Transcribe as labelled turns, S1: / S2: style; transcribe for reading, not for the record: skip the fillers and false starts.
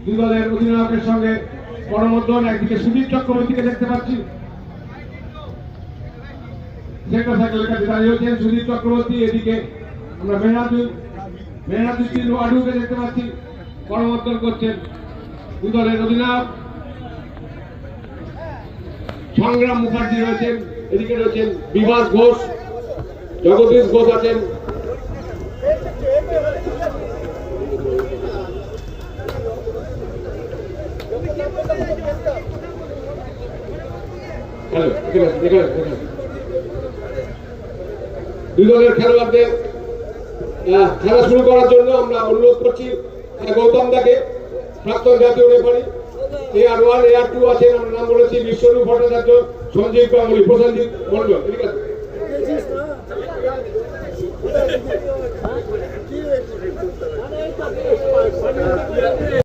S1: দুই দলের অধিনায়কের সঙ্গে করমর্দন। একদিকে সুদীপ চক্রবর্তীকে দেখতে পাচ্ছি, সেন্টার সার্কেলের কাছে দাঁড়িয়ে হচ্ছেন সুদীপ চক্রবর্তী। এদিকে আমরা মেহনাদুদ্দিন ওয়াডুকে দেখতে পাচ্ছি, করমর্দন করছেন দুই দলের অধিনায়ক। সংগ্রাম মুখার্জি রয়েছেন, এদিকে রয়েছেন বিভাস ঘোষ, জগদীশ ঘোষ আছেন। দুই দলের খেলোয়াড়দের খেলা শুরু করার জন্য আমরা অনুরোধ করছি গৌতম দাকে, প্রাক্তন জাতীয় রেফারি। AR1 AR2 আছেন, আমরা নাম বলেছি বিশ্বরূপ ভট্টাচার্য, সঞ্জীব গাঙ্গুলি, প্রসেনজিৎ মন্ডল। ঠিক আছে,